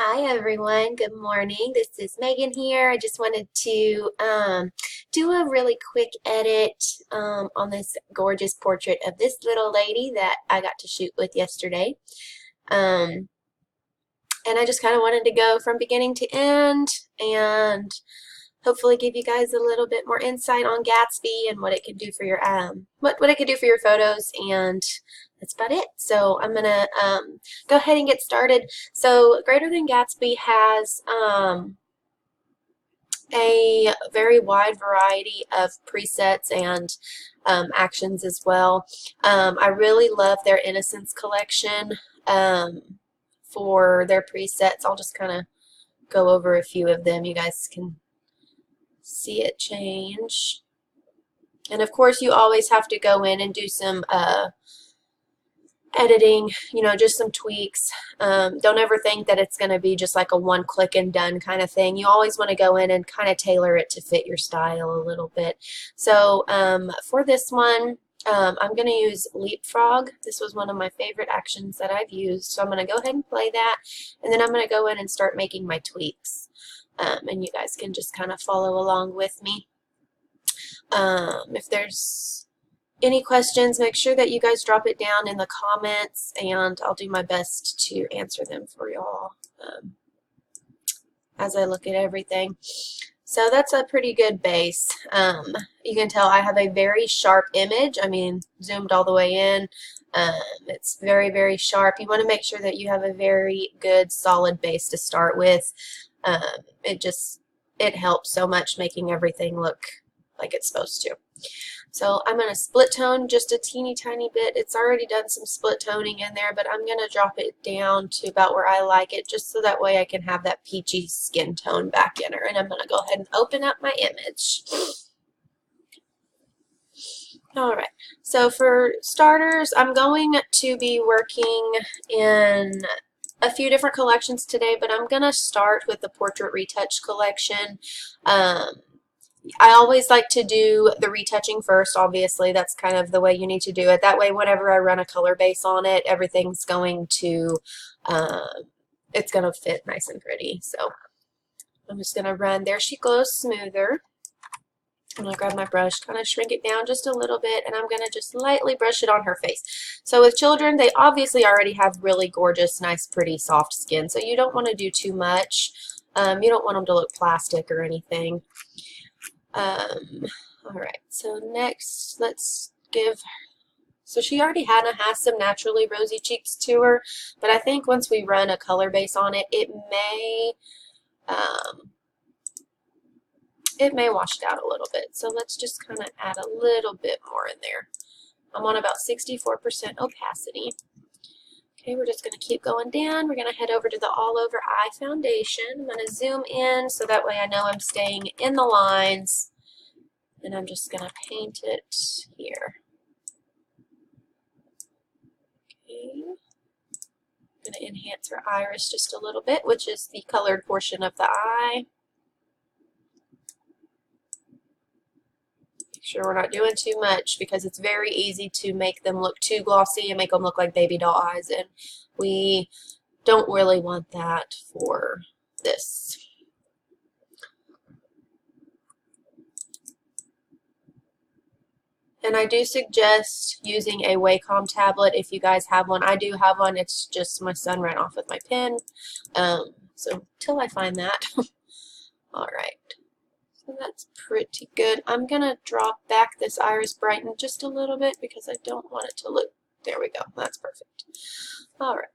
Hi everyone, good morning. This is Megan here. I just wanted to do a really quick edit on this gorgeous portrait of this little lady that I got to shoot with yesterday. Um, and I just kind of wanted to go from beginning to end and hopefully give you guys a little bit more insight on Gatsby and what it can do for your what it can do for your photos, and that's about it. So I'm gonna go ahead and get started. So Greater Than Gatsby has a very wide variety of presets and actions as well. I really love their Innocence collection for their presets. I'll just kind of go over a few of them. You guys can see it change. And of course you always have to go in and do some editing, just some tweaks. Don't ever think that it's going to be just like a one click and done kind of thing. You always want to go in and kind of tailor it to fit your style a little bit. So for this one, I'm going to use Leapfrog. This was one of my favorite actions that I've used. So I'm going to go ahead and play that, and then I'm going to go in and start making my tweaks. And you guys can just kind of follow along with me. If there's any questions, make sure that you guys drop it down in the comments, and I'll do my best to answer them for y'all as I look at everything. So that's a pretty good base. You can tell I have a very sharp image. I mean, zoomed all the way in. It's very, very sharp. You want to make sure that you have a very good, solid base to start with. It helps so much making everything look like it's supposed to. So I'm going to split tone just a teeny tiny bit. It's already done some split toning in there, but I'm going to drop it down to about where I like it, just so that way I can have that peachy skin tone back in her. And I'm going to go ahead and open up my image. Alright, so for starters, I'm going to be working in a few different collections today, but I'm going to start with the Portrait Retouch collection. I always like to do the retouching first, obviously. That's kind of the way you need to do it. That way, whenever I run a color base on it, everything's going to, it's going to fit nice and pretty. So I'm just going to run There She Glows Smoother. I'm going to grab my brush, kind of shrink it down just a little bit, and I'm going to just lightly brush it on her face. So with children, they obviously already have really gorgeous, nice, pretty, soft skin, so you don't want to do too much. You don't want them to look plastic or anything. Alright, so next, so she already has some naturally rosy cheeks to her, but I think once we run a color base on it, it may wash it out a little bit. So let's just kind of add a little bit more in there. I'm on about 64% opacity. Okay, we're just going to keep going down. We're going to head over to the All Over Eye Foundation. I'm going to zoom in so that way I know I'm staying in the lines. And I'm just going to paint it here. Okay. I'm going to enhance her iris just a little bit, which is the colored portion of the eye. Make sure we're not doing too much, because it's very easy to make them look too glossy and make them look like baby doll eyes, and we don't really want that for this. And I do suggest using a Wacom tablet if you guys have one. I do have one. It's just my son ran off with my pen. So until I find that. Alright. So that's pretty good. I'm going to drop back this iris brighten just a little bit because I don't want it to look... There we go. That's perfect. Alright.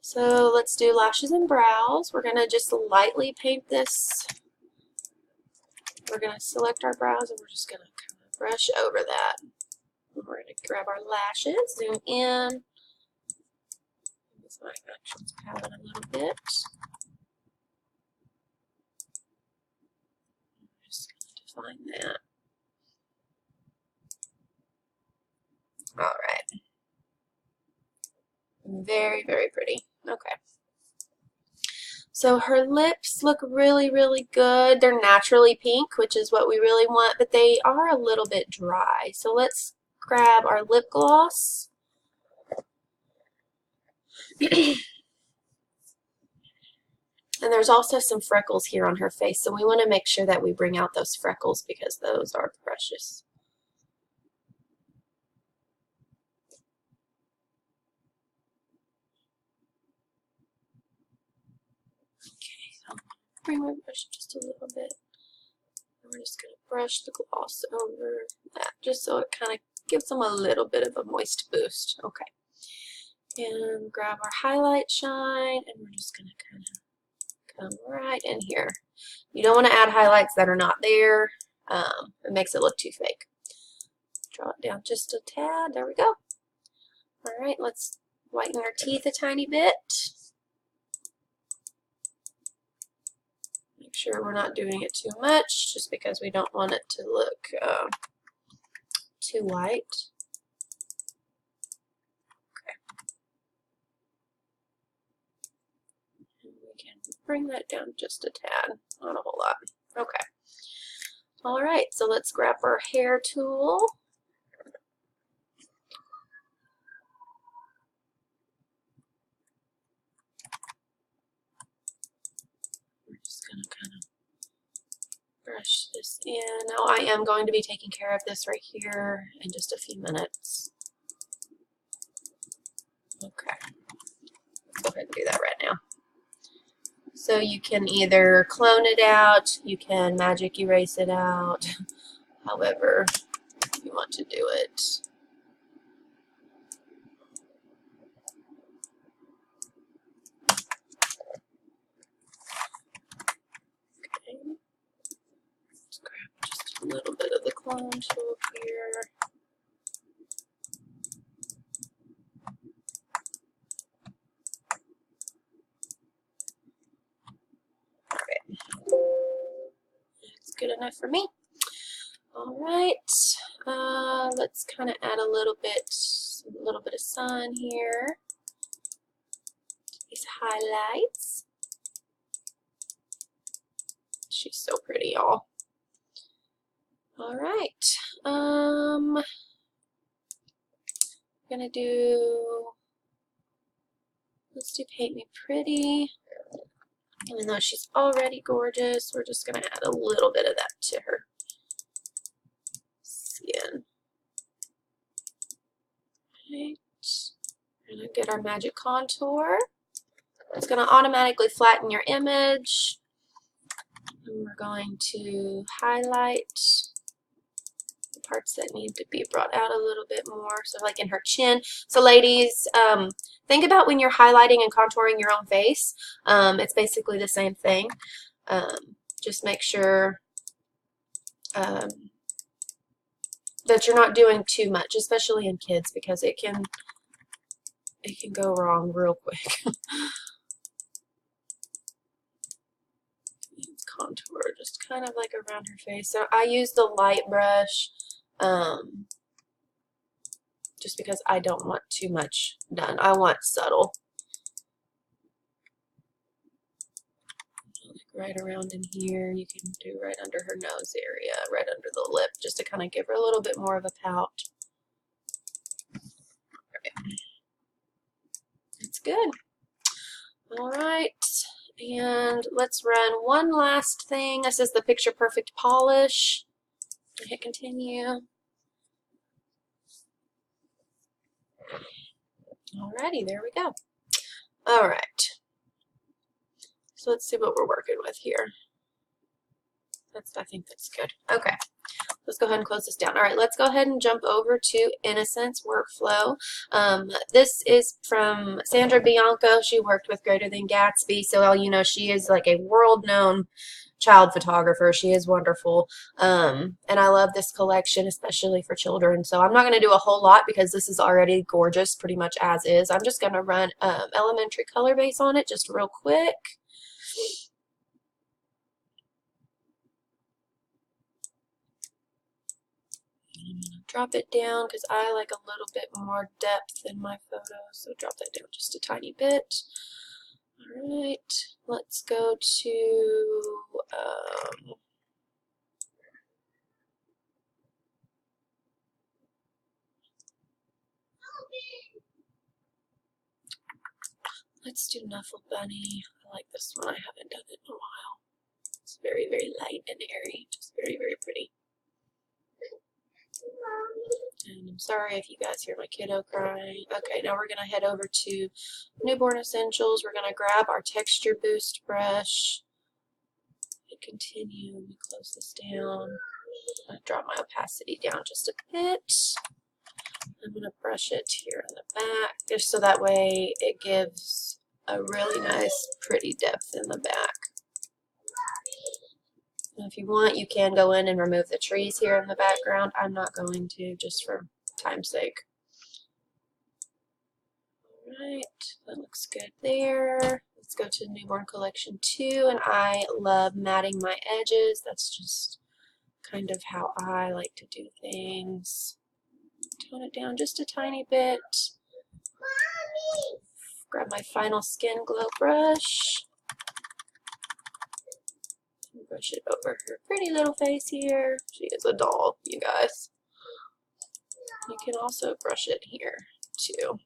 So let's do lashes and brows. We're going to just lightly paint this. We're going to select our brows and we're just going to brush over that. We're going to grab our lashes, zoom in, use my actions palette a little bit. I'm just going to define that. Alright. Very, very pretty. Okay. So her lips look really, really good. They're naturally pink, which is what we really want, but they are a little bit dry. So let's grab our lip gloss. there's also some freckles here on her face, so we want to make sure that we bring out those freckles because those are precious. Okay, so bring my brush just a little bit. And we're just going to brush the gloss over that just so it kind of gives them a little bit of a moist boost. Okay. And grab our highlight shine, and we're just going to kind of come right in here. You don't want to add highlights that are not there. It makes it look too fake. Draw it down just a tad. There we go. All right, let's whiten our teeth a tiny bit. Make sure we're not doing it too much, just because we don't want it to look too white. Bring that down just a tad, not a whole lot. Okay. All right, so let's grab our hair tool. We're just going to kind of brush this in. Now I am going to be taking care of this right here in just a few minutes. Okay. Let's go ahead and do that right now. So you can either clone it out, you can magic erase it out, however you want to do it. Okay. Let's grab just a little bit of the clone tool here. It's good enough for me. All right, let's kind of add a little bit of sun here. These highlights. She's so pretty, y'all. All right, I'm gonna do. Let's do Paint Me Pretty. Even though she's already gorgeous, we're just going to add a little bit of that to her skin. Right. We're going to get our magic contour. It's going to automatically flatten your image. And we're going to highlight the parts that need to be brought out a little bit more. So like in her chin. So ladies, think about when you're highlighting and contouring your own face. It's basically the same thing. Just make sure that you're not doing too much, especially in kids, because it can go wrong real quick. Contour just kind of like around her face. So I use the light brush just because I don't want too much done. I want subtle. Like right around in here. You can do right under her nose area, right under the lip, just to kind of give her a little bit more of a pout. Okay. That's good. All right. And let's run one last thing. This is the Picture Perfect polish. Hit continue. Alrighty, there we go. All right. So let's see what we're working with here. I think that's good. Okay. Let's go ahead and close this down. All right, let's go ahead and jump over to Innocence Workflow. This is from Sandra Bianco. She worked with Greater Than Gatsby, so you know she is like a world-known child photographer. She is wonderful, and I love this collection, especially for children. So I'm not going to do a whole lot because this is already gorgeous, pretty much as is. I'm just going to run elementary color base on it just real quick. I'm going to drop it down because I like a little bit more depth in my photos, so drop that down just a tiny bit. All right, let's go to Let's do Nuffle Bunny. I like this one. I haven't done it in a while. It's very, very light and airy. Just very, very pretty. And I'm sorry if you guys hear my kiddo crying. Okay, now we're going to head over to Newborn Essentials. We're going to grab our Texture Boost brush. And continue. Let me close this down. I'm going to drop my opacity down just a bit. I'm going to brush it here in the back, just so that way it gives a really nice, pretty depth in the back. And if you want, you can go in and remove the trees here in the background. I'm not going to, just for time's sake. Alright, that looks good there. Let's go to Newborn Collection 2, and I love matting my edges. That's just kind of how I like to do things. Tone it down just a tiny bit. Grab my Final Skin Glow brush. Brush it over her pretty little face here. She is a doll, you guys. You can also brush it here too.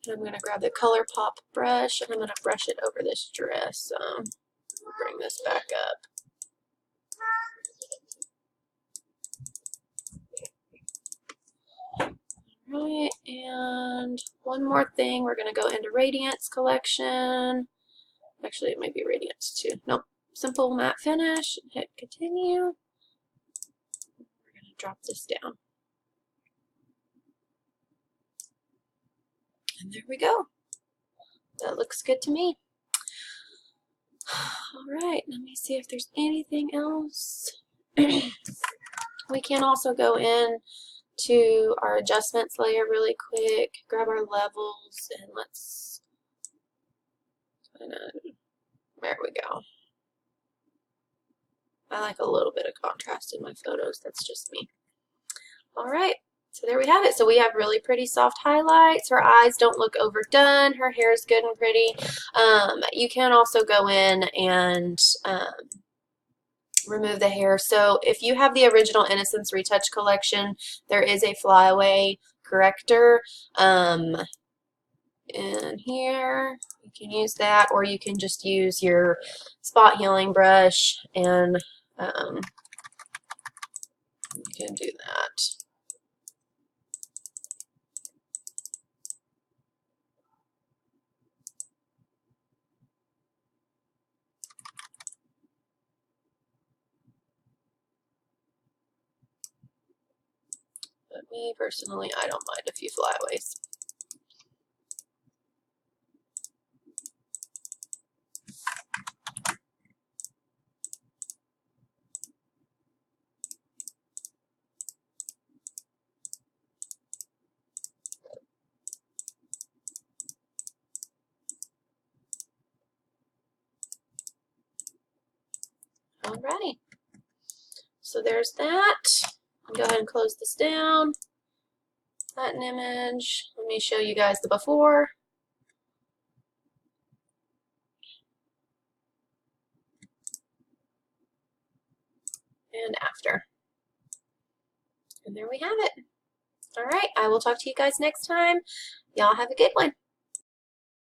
And I'm going to grab the ColourPop brush and I'm going to brush it over this dress. Bring this back up. Alright, and one more thing. We're going to go into Radiance Collection. Actually, it might be Radiance too. Nope. Simple Matte Finish. Hit Continue. We're going to drop this down. And there we go. That looks good to me. Alright, let me see if there's anything else. We can also go in to our adjustments layer really quick, grab our levels, and let's kind of, there we go. I like a little bit of contrast in my photos, that's just me. Alright, so there we have it. So we have really pretty soft highlights. Her eyes don't look overdone. Her hair is good and pretty. You can also go in and remove the hair. So if you have the original Innocence Retouch collection, there is a flyaway corrector in here. You can use that, or you can just use your spot healing brush and you can do that. But me personally, I don't mind a few flyaways. Alrighty, so there's that. I'll go ahead and close this down. That an image. Let me show you guys the before. And after. And there we have it. Alright, I will talk to you guys next time. Y'all have a good one.